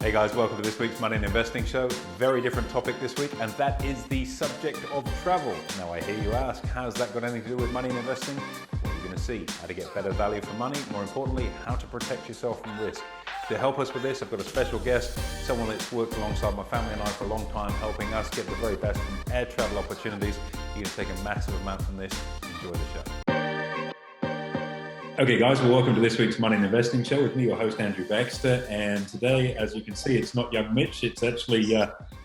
Hey guys, welcome to this week's Money and Investing Show. Very different topic this week, and that is the subject of travel. Now I hear you ask, how's that got anything to do with money and investing? Well, you're going to see how to get better value for money, more importantly, how to protect yourself from risk. To help us with this, I've got a special guest, someone that's worked alongside my family and I for a long time, helping us get the very best from air travel opportunities. You're going to take a massive amount from this. Enjoy the show. Okay guys, well, welcome to this week's Money and Investing Show with me, your host Andrew Baxter. And today, as you can see, it's not young Mitch, it's actually,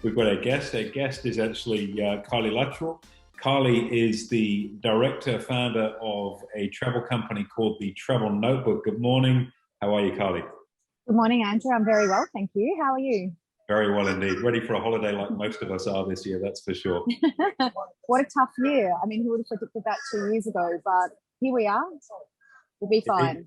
we've got our guest. Our guest is actually Kylie Luttrell. Kylie is the director, founder of a travel company called the Travel Notebook. Good morning. How are you, Kylie? Good morning, Andrew. I'm very well, thank you. How are you? Very well indeed. Ready for a holiday like most of us are this year, that's for sure. What a tough year. I mean, who would have predicted that 2 years ago? But here we are. We'll be fine.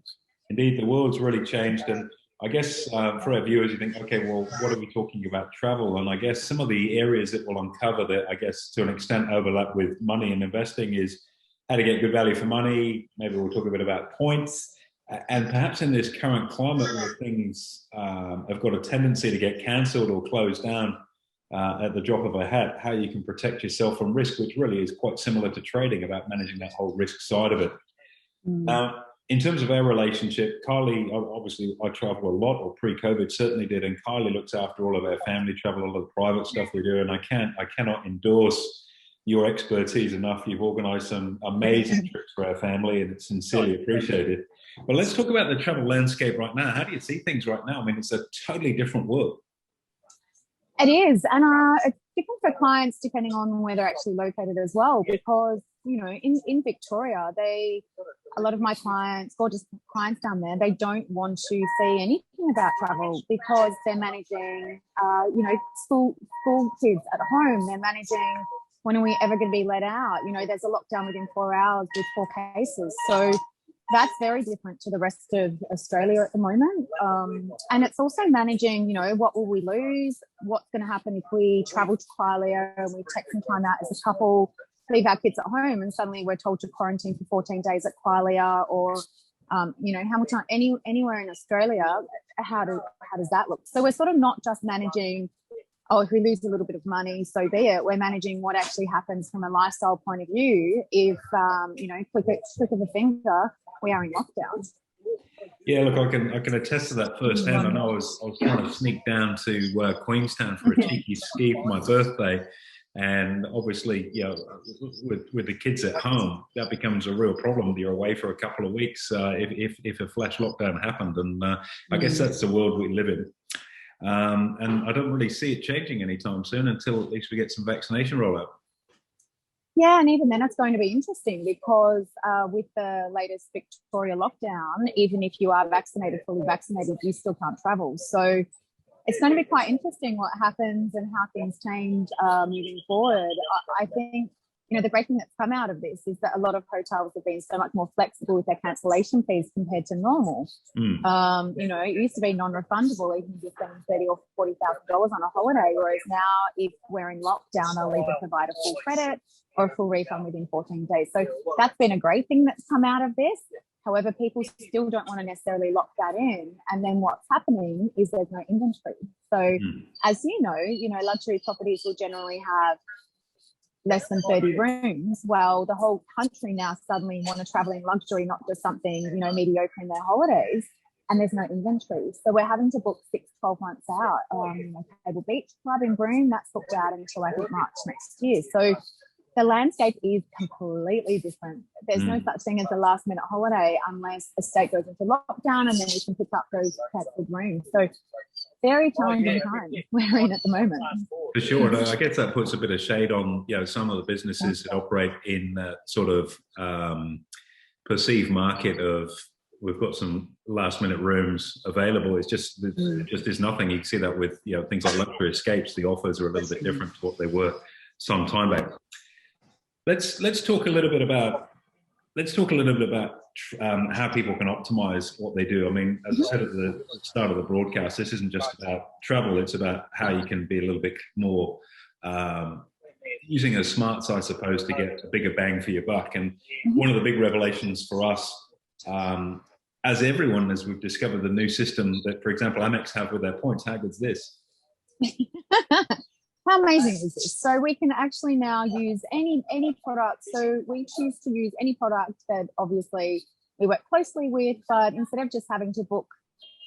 Indeed, the world's really changed. And I guess for our viewers, you think, okay, well, what are we talking about travel? And I guess some of the areas that we'll uncover that I guess to an extent overlap with money and investing is how to get good value for money. Maybe we'll talk a bit about points. And perhaps in this current climate where things have got a tendency to get cancelled or closed down at the drop of a hat, how you can protect yourself from risk, which really is quite similar to trading, about managing that whole risk side of it. In terms of our relationship, Kylie, obviously I travel a lot, or pre-COVID certainly did, and Kylie looks after all of our family travel, all of the private stuff we do, and I cannot endorse your expertise enough. You've organised some amazing trips for our family, and it's sincerely appreciated. But let's talk about the travel landscape right now. How do you see things right now? I mean, it's a totally different world. It is, and it's different for clients depending on where they're actually located as well, because, you know, in Victoria, a lot of my clients, gorgeous clients down there, they don't want to see anything about travel because they're managing, school kids at home. They're managing, when are we ever going to be let out? You know, there's a lockdown within 4 hours with 4 cases. So that's very different to the rest of Australia at the moment. And it's also managing, you know, what will we lose? What's going to happen if we travel to Kylie and we take some time out as a couple, leave our kids at home, and suddenly we're told to quarantine for 14 days at Kylie, or, how much time anywhere in Australia, how does that look? So we're sort of not just managing, if we lose a little bit of money, so be it. We're managing what actually happens from a lifestyle point of view if, click of a finger, we are in lockdown. Yeah, look, I can attest to that firsthand. I know I was trying to sneak down to Queenstown for a cheeky ski for my birthday. And obviously, you know, with the kids at home, that becomes a real problem. You're away for a couple of weeks if a flash lockdown happened. And I guess that's the world we live in. And I don't really see it changing anytime soon until at least we get some vaccination rollout. Yeah, and even then it's going to be interesting because with the latest Victoria lockdown, even if you are fully vaccinated, you still can't travel. So it's going to be quite interesting what happens and how things change moving forward. I think, you know, the great thing that's come out of this is that a lot of hotels have been so much more flexible with their cancellation fees compared to normal. It used to be non-refundable, even if you're spending $30,000 or $40,000 on a holiday, whereas now if we're in lockdown, they'll either provide a full credit or a full refund within 14 days. So that's been a great thing that's come out of this. However, people still don't want to necessarily lock that in. And then what's happening is there's no inventory. So as you know, luxury properties will generally have less than 30 rooms. Well, the whole country now suddenly want to travel in luxury, not just something, mediocre in their holidays. And there's no inventory. So we're having to book 6-12 months out. Cable Beach Club in Broome, that's booked out until I think March next year. So the landscape is completely different. There's no such thing as a last minute holiday unless a state goes into lockdown and then we can pick up those cancelled rooms. So very challenging times we're in at the moment. For sure. And I guess that puts a bit of shade on, some of the businesses that operate in that sort of perceived market of we've got some last minute rooms available. It's just, is nothing. You can see that with, things like luxury escapes. The offers are a little bit different to what they were some time back. Let's talk a little bit about how people can optimize what they do. I mean, as I said at the start of the broadcast, this isn't just about travel. It's about how you can be a little bit more using a smarts, I suppose, to get a bigger bang for your buck. And one of the big revelations for us as everyone, as we've discovered the new system that, for example, Amex have with their points. How good's this? How amazing is this? So we can actually now use any product. So we choose to use any product that obviously we work closely with, but instead of just having to book,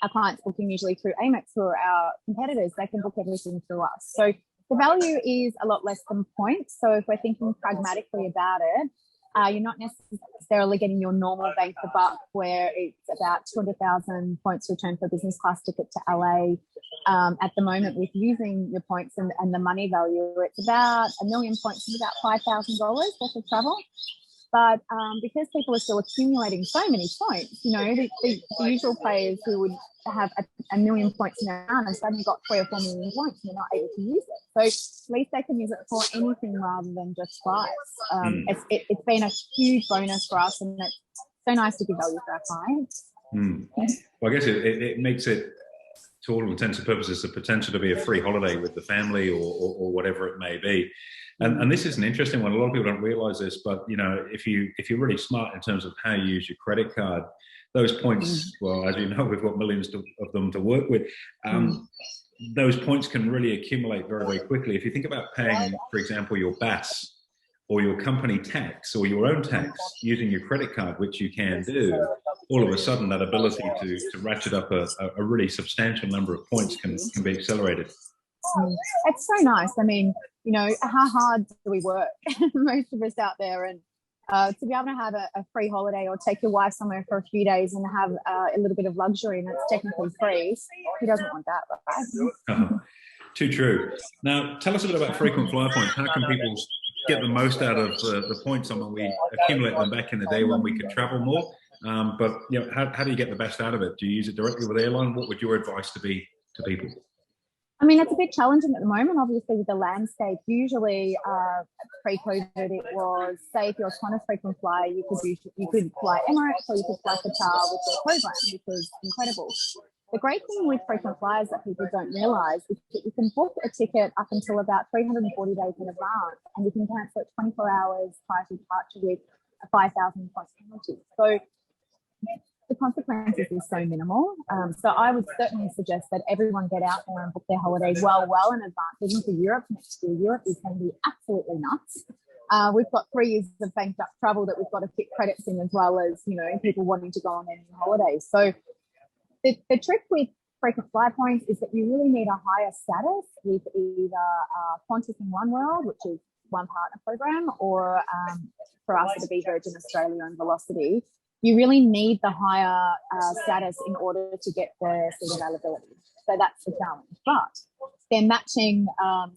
our clients booking usually through Amex, who are our competitors, they can book everything through us. So the value is a lot less than points. So if we're thinking pragmatically about it, you're not necessarily getting your normal bank the buck where it's about 200,000 points returned for a business class ticket to LA. At the moment, with using your points and the money value, it's about 1 million points is about $5,000 worth of travel. But because people are still accumulating so many points, you know, the usual players who would have 1 million points in their account have suddenly got 3 or 4 million points and they're not able to use it. So at least they can use it for anything rather than just flights. It's been a huge bonus for us, and it's so nice to give value for our clients. Well, I guess it makes it, to all intents and purposes, the potential to be a free holiday with the family or whatever it may be. And this is an interesting one. A lot of people don't realize this, but you know, if you're really smart in terms of how you use your credit card, those points, well, as you know, we've got millions of them to work with. Those points can really accumulate very, very quickly. If you think about paying, for example, your BAS or your company tax or your own tax using your credit card, which you can do, all of a sudden that ability to ratchet up a really substantial number of points can be accelerated. It's so nice. I mean, you know, how hard do we work? Most of us out there, and to be able to have a free holiday or take your wife somewhere for a few days and have a little bit of luxury, and it's technically free, who doesn't want that, right? Too true. Now, tell us a bit about frequent flyer points. How can people get the most out of the points on when we accumulate them back in the day when we could travel more? But you know, how do you get the best out of it? Do you use it directly with airline? What would your advice be to people? I mean, it's a bit challenging at the moment, obviously, with the landscape. Usually, pre-COVID, it was, say, if you're a Qantas frequent flyer, you could fly Emirates or you could fly Qatar with their program, which was incredible. The great thing with frequent flyers that people don't realise is that you can book a ticket up until about 340 days in advance, and you can cancel it 24 hours prior to departure with a 5,000 plus penalty. So the consequences is so minimal. So I would certainly suggest that everyone get out there and book their holidays well in advance. Even for Europe next year, Europe is going to be absolutely nuts. We've got 3 years of banked up travel that we've got to fit credits in, as well as, you know, people wanting to go on their new holidays. So the trick with frequent flyer points is that you really need a higher status with either Qantas in One World, which is one partner program, or for us it'll be Virgin Australia and Velocity. You really need the higher status in order to get the seat availability. So that's the challenge. But they're matching,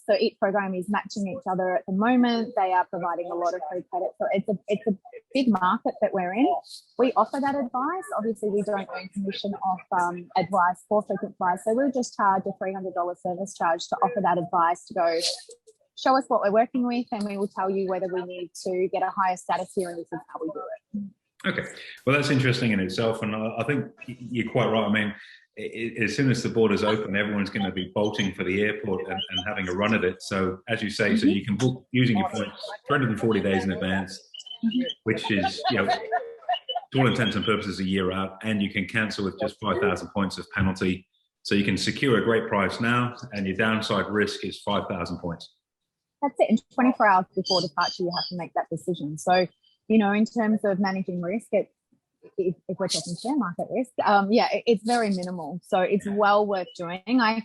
so each program is matching each other at the moment. They are providing a lot of free credit. So it's a big market that we're in. We offer that advice. Obviously, we don't earn commission off advice for frequent flyers. So we'll just charge a $300 service charge to offer that advice, to go show us what we're working with, and we will tell you whether we need to get a higher status here, and this is how we do it. Okay, well, that's interesting in itself, and I think you're quite right. I mean, as soon as the borders open, everyone's going to be bolting for the airport and having a run at it. So, as you say, so you can book using your points 340 days in advance, which is, you know, to all intents and purposes, a year out, and you can cancel with just 5,000 points of penalty. So you can secure a great price now, and your downside risk is 5,000 points. That's it. And 24 hours before departure, you have to make that decision. So, you know, in terms of managing risk, if we're talking share market risk, it's very minimal. So it's well worth doing. I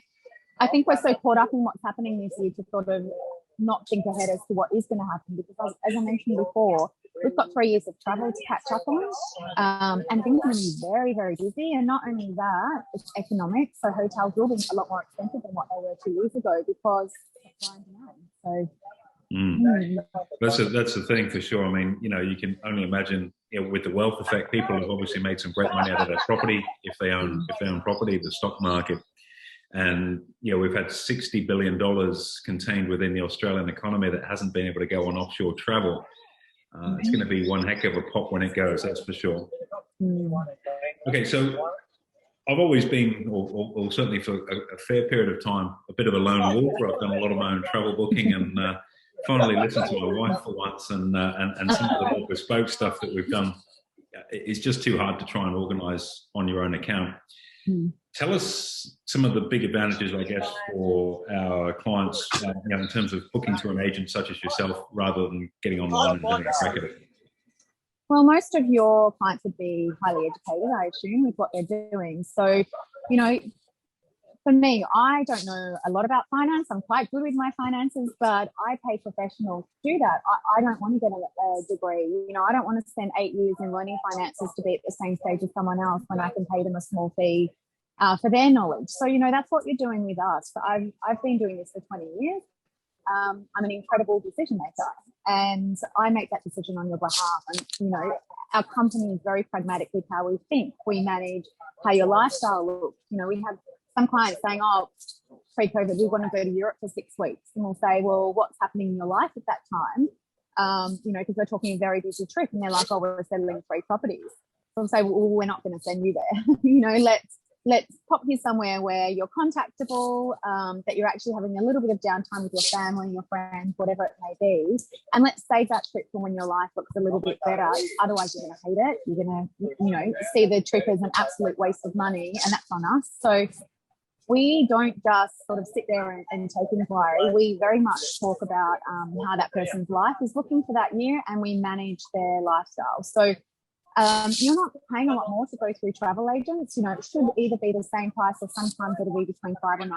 think we're so caught up in what's happening this year to sort of not think ahead as to what is going to happen, because as I mentioned before, we've got 3 years of travel to catch up on, and things are going to be very, very busy. And not only that, it's economic. So hotels will be a lot more expensive than what they were 2 years ago, because supply and demand. So that's the thing for sure. I mean, you know, you can only imagine, you know, with the wealth effect, people have obviously made some great money out of their property if they own property, the stock market. And, you know, we've had $60 billion contained within the Australian economy that hasn't been able to go on offshore travel. It's going to be one heck of a pop when it goes, that's for sure. Okay, so I've always been, or certainly for a fair period of time, a bit of a lone wolf, where I've done a lot of my own travel booking, and finally listened to my wife for once, and some of the more bespoke stuff that we've done it's just too hard to try and organize on your own account. Tell us some of the big advantages, I guess, for our clients, in terms of booking through an agent such as yourself, rather than getting online and having a crack at it. Well, most of your clients would be highly educated, I assume, with what they're doing. So, for me, I don't know a lot about finance. I'm quite good with my finances, but I pay professionals to do that. I don't want to get a degree. I don't want to spend 8 years in learning finances to be at the same stage as someone else when I can pay them a small fee for their knowledge. So, that's what you're doing with us. I've been doing this for 20 years. I'm an incredible decision maker, and I make that decision on your behalf. And, our company is very pragmatic with how we think. We manage how your lifestyle looks. We have some clients saying, pre-COVID, we want to go to Europe for 6 weeks. And we'll say, well, what's happening in your life at that time? Because we're talking a very busy trip. And they're like, we're settling 3 properties. So we'll say, well, we're not going to send you there. Let's pop you somewhere where you're contactable, that you're actually having a little bit of downtime with your family, your friends, whatever it may be. And let's save that trip for when your life looks a little bit better. Otherwise, you're going to hate it. You're going to, see the trip as an absolute waste of money, and that's on us. So we don't just sort of sit there and take inquiry. We very much talk about how that person's life is looking for that year, and we manage their lifestyle. So you're not paying a lot more to go through travel agents. It should either be the same price, or sometimes it'll be between 5 or 9%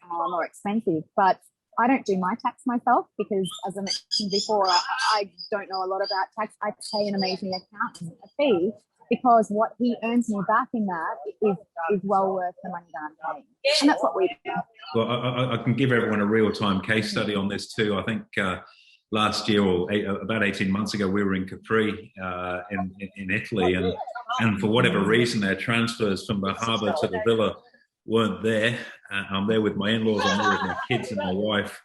more expensive. But I don't do my tax myself because, as I mentioned before, I don't know a lot about tax. I pay an amazing accountant a fee because what he earns me back in that is well worth the money that I'm paying. And that's what we do. Well, I can give everyone a real-time case study on this too. I think last year, or about 18 months ago, we were in Capri in Italy, and for whatever reason, their transfers from the harbour to the villa weren't there. I'm there with my in-laws, I'm there with my kids and my wife,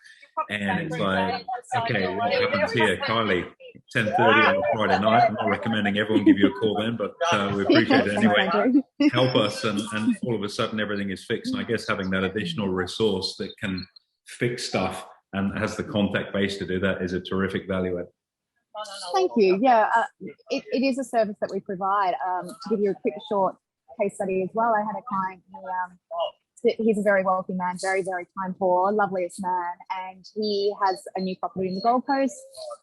and it's like, okay, what happens here? Kylie, 10:30 on a Friday night. I'm not recommending everyone give you a call then, but we appreciate it anyway. Help us, and all of a sudden everything is fixed. And I guess having that additional resource that can fix stuff and has the contact base to do that is a terrific value add. Thank you. Yeah, it is a service that we provide. To give you a quick short case study as well, I had a client he's a very wealthy man, very, very time poor, loveliest man, and he has a new property in the Gold Coast.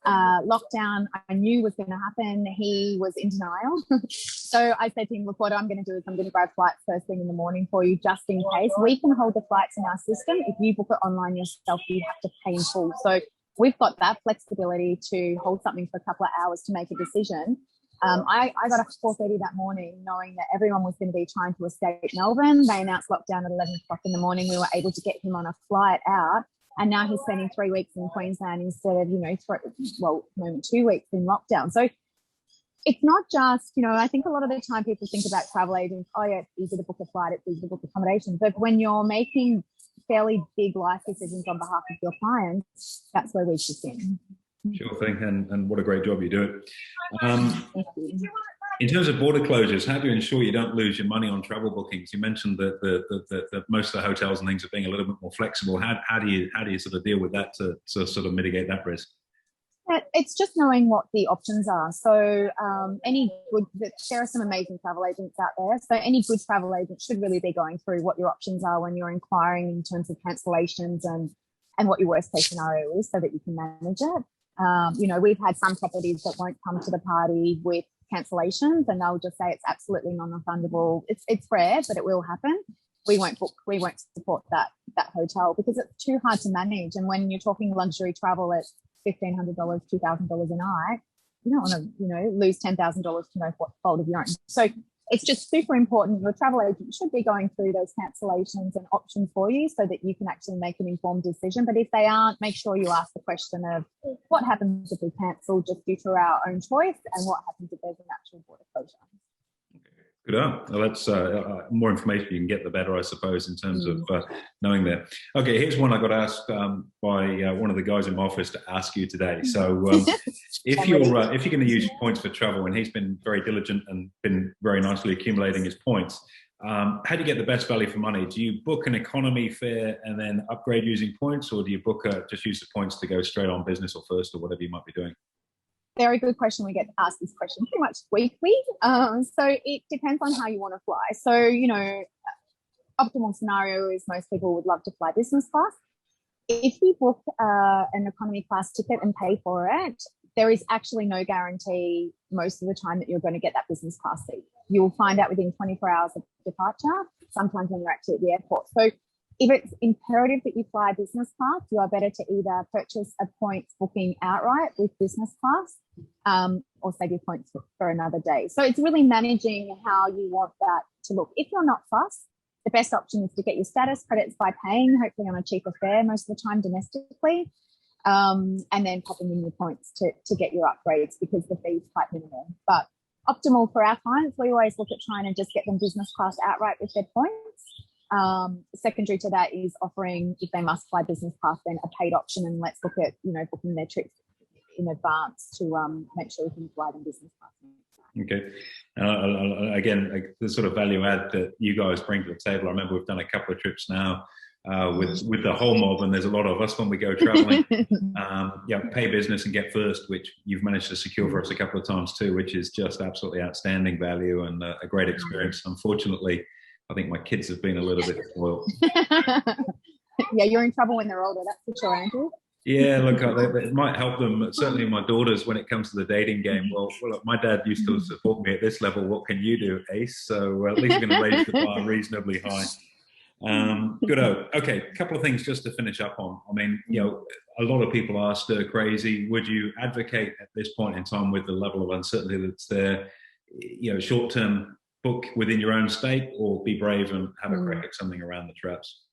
Lockdown, I knew was going to happen. He was in denial. So I said to him, look, what I'm going to do is I'm going to grab flights first thing in the morning for you, just in case. We can hold the flights in our system. If you book it online yourself, you have to pay in full. So we've got that flexibility to hold something for a couple of hours to make a decision. I got up at 4:30 that morning knowing that everyone was going to be trying to escape Melbourne. They announced lockdown at 11 o'clock in the morning. We were able to get him on a flight out, and now he's spending 3 weeks in Queensland instead of, 2 weeks in lockdown. So it's not just, I think a lot of the time people think about travel agents, yeah, it's easy to book a flight, it's easy to book accommodation. But when you're making fairly big life decisions on behalf of your clients, that's where we kick in. Sure thing, and what a great job you do. In terms of border closures, how do you ensure you don't lose your money on travel bookings? You mentioned that most of the hotels and things are being a little bit more flexible. How do you sort of deal with that to sort of mitigate that risk? It's just knowing what the options are. So there are some amazing travel agents out there. So any good travel agent should really be going through what your options are when you're inquiring in terms of cancellations and what your worst case scenario is, so that you can manage it. We've had some properties that won't come to the party with cancellations, and they'll just say it's absolutely non-refundable. It's rare, but it will happen. We won't support that hotel because it's too hard to manage. And when you're talking luxury travel at $1,500, $2,000 a night, you don't want to, lose $10,000 to no fault of your own. So it's just super important. Your travel agent should be going through those cancellations and options for you so that you can actually make an informed decision. But if they aren't, make sure you ask the question of what happens if we cancel just due to our own choice, and what happens if there's an actual border closure. Good. Well, that's more information you can get, the better, I suppose, in terms of knowing that. Okay, here's one I got asked by one of the guys in my office to ask you today. So, if you're going to use your points for travel, and he's been very diligent and been very nicely accumulating his points, how do you get the best value for money? Do you book an economy fare and then upgrade using points, or do you book just use the points to go straight on business or first or whatever you might be doing? very good question. We get asked this question pretty much weekly. So it depends on how you want to fly. So, you know, optimal scenario is most people would love to fly business class. If you book an economy class ticket and pay for it, there is actually no guarantee most of the time that you're going to get that business class seat. You'll find out within 24 hours of departure, sometimes when you're actually at the airport. So if it's imperative that you fly business class, you are better to either purchase a points booking outright with business class or save your points for another day. So it's really managing how you want that to look. If you're not fussed, the best option is to get your status credits by paying, hopefully on a cheaper fare most of the time domestically, and then popping in your points to get your upgrades because the fee is quite minimal. But optimal for our clients, we always look at trying to just get them business class outright with their points. Secondary to that is offering, if they must fly business class, then a paid option, and let's look at, you know, booking their trips in advance to make sure we can fly them business class. Okay. Again, the sort of value add that you guys bring to the table. I remember we've done a couple of trips now with the whole mob, and there's a lot of us when we go traveling. Pay business and get first, which you've managed to secure for us a couple of times too, which is just absolutely outstanding value and a great experience. Unfortunately, I think my kids have been a little bit spoiled. Yeah, you're in trouble when they're older, that's for sure, Andrew. Yeah, look, it might help them. Certainly my daughters, when it comes to the dating game. Well, look, my dad used to support me at this level. What can you do, Ace? So at least we're going to raise the bar reasonably high. Good. Okay, a couple of things just to finish up on. I mean, you know, a lot of people are stir crazy. Would you advocate at this point in time, with the level of uncertainty that's there, you know, short-term book within your own state, or be brave and have a crack at something around the traps?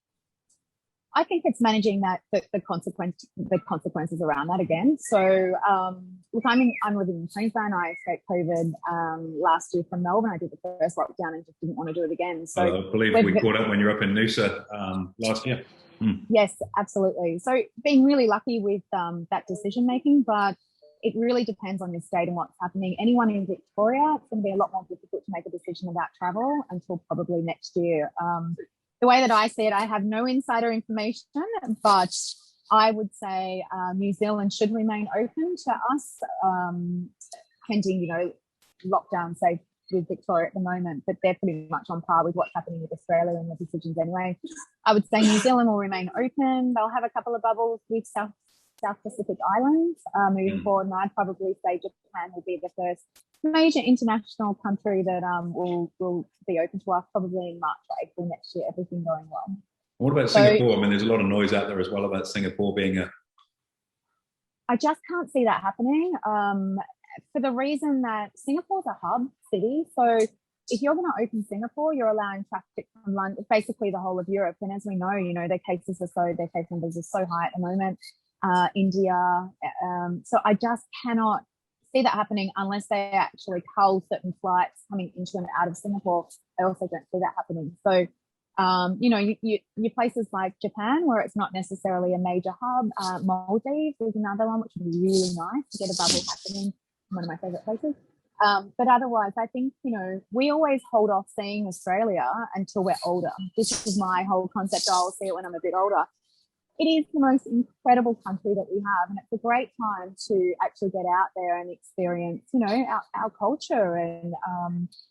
I think it's managing that the consequences around that again. So look, I'm living in Queensland. I escaped COVID last year from Melbourne. I did the first lockdown and just didn't want to do it again. So I believe we caught up when you were up in Noosa last year. Yes, absolutely. So being really lucky with that decision making, but it really depends on your state and what's happening. Anyone in Victoria, it's going to be a lot more difficult to make a decision about travel until probably next year. The way that I see it, I have no insider information, but I would say New Zealand should remain open to us, pending, you know, lockdown, say, with Victoria at the moment, but they're pretty much on par with what's happening with Australia and the decisions anyway. I would say New Zealand will remain open. They'll have a couple of bubbles with South Pacific islands moving forward, and I'd probably say Japan will be the first major international country that will be open to us probably in March or April next year, everything going well. What about Singapore? I mean, there's a lot of noise out there as well about Singapore being a... I just can't see that happening for the reason that Singapore's a hub city. So if you're going to open Singapore, you're allowing traffic from London, basically the whole of Europe. And as we know, you know, their case numbers are so high at the moment. India. So I just cannot see that happening unless they actually cull certain flights coming into and out of Singapore. I also don't see that happening. So, you know, you places like Japan, where it's not necessarily a major hub. Maldives is another one, which would be really nice to get a bubble happening. One of my favorite places. But otherwise, I think, you know, we always hold off seeing Australia until we're older. This is my whole concept. I'll see it when I'm a bit older. It is the most incredible country that we have, and it's a great time to actually get out there and experience, you know, our culture and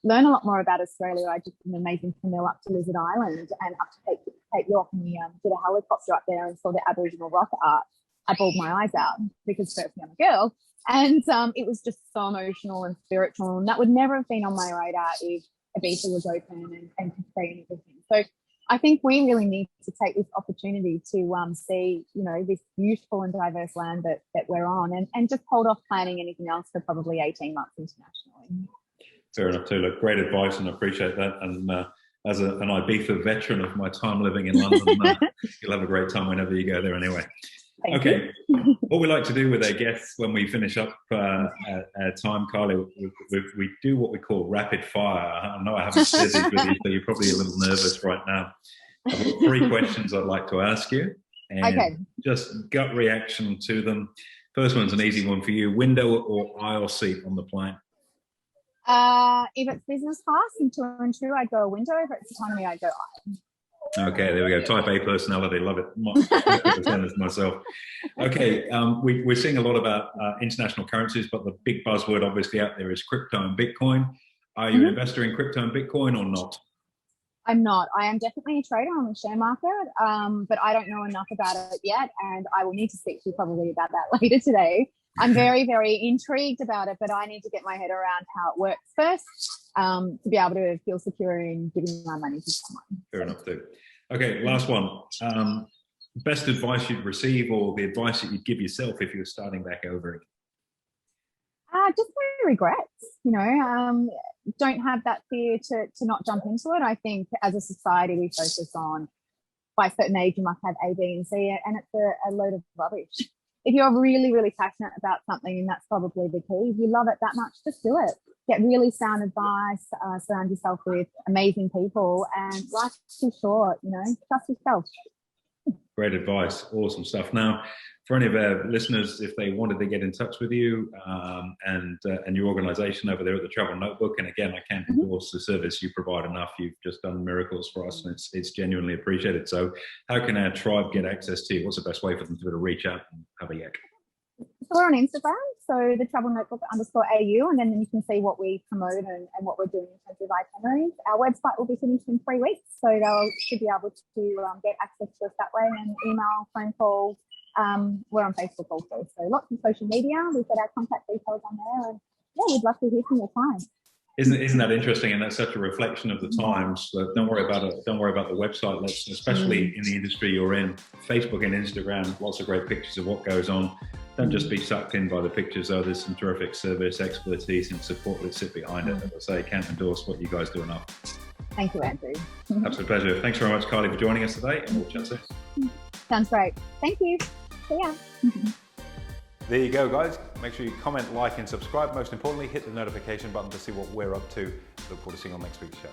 learn a lot more about Australia. I did an amazing canoe up to Lizard Island and up to Cape York, and we did a helicopter up there and saw the Aboriginal rock art. I bawled my eyes out because firstly I'm a girl, and it was just so emotional and spiritual, and that would never have been on my radar if Ibiza was open and could stay and everything. So I think we really need to take this opportunity to see, you know, this beautiful and diverse land that we're on, and just hold off planning anything else for probably 18 months internationally. Fair enough too. Look, great advice, and I appreciate that. And as an Ibiza veteran of my time living in London, you'll have a great time whenever you go there anyway. Thank you. What we like to do with our guests when we finish up our time, Kylie, we do what we call rapid fire. I know I haven't said these with you, so you're probably a little nervous right now. I've got 3 questions I'd like to ask you, and just gut reaction to them. First one's an easy one for you. Window or aisle seat on the plane? If it's business class and 2 and 2, I'd go window. If it's economy, I'd go aisle. Okay, there we go. Type A personality, love it. 100% as myself. Okay, we're seeing a lot about international currencies, but the big buzzword obviously out there is crypto and Bitcoin. Are you an investor in crypto and Bitcoin or not? I'm not. I am definitely a trader on the share market, but I don't know enough about it yet, and I will need to speak to you probably about that later today. I'm very, very intrigued about it, but I need to get my head around how it works first to be able to feel secure in giving my money to someone. Fair enough, too. Okay, last one. Best advice you'd receive, or the advice that you'd give yourself if you were starting back over again? Just my regrets, don't have that fear to not jump into it. I think as a society, we focus on by a certain age, you must have A, B, and C, and it's a load of rubbish. If you're really, really passionate about something, and that's probably the key, if you love it that much, just do it. Get really sound advice, surround yourself with amazing people, and life's too short, trust yourself. Great advice. Awesome stuff. Now, for any of our listeners, if they wanted to get in touch with you and your organization over there at the Travel Notebook, and again, I can't endorse the service you provide enough. You've just done miracles for us, and it's genuinely appreciated. So how can our tribe get access to you? What's the best way for them to reach out and have a yak? So we're on Instagram, so the Travel Notebook _AU, and then you can see what we promote and what we're doing in terms of itineraries. Our website will be finished in 3 weeks, so they'll should be able to get access to us that way, and email, phone calls. We're on Facebook also, so lots of social media. We've got our contact details on there, and yeah, we'd love to hear from your clients. Isn't that interesting? And that's such a reflection of the times. That don't worry about it. Don't worry about the website. Especially in the industry you're in, Facebook and Instagram, lots of great pictures of what goes on. Don't just be sucked in by the pictures. Oh, there's some terrific service, expertise, and support that sit behind it. As I say, can't endorse what you guys do enough. Thank you, Andrew. Absolute pleasure. Thanks very much, Kylie, for joining us today, and we'll chat soon. Sounds great. Thank you. See ya. There you go, guys. Make sure you comment, like, and subscribe. Most importantly, hit the notification button to see what we're up to. Look forward to seeing you on next week's show.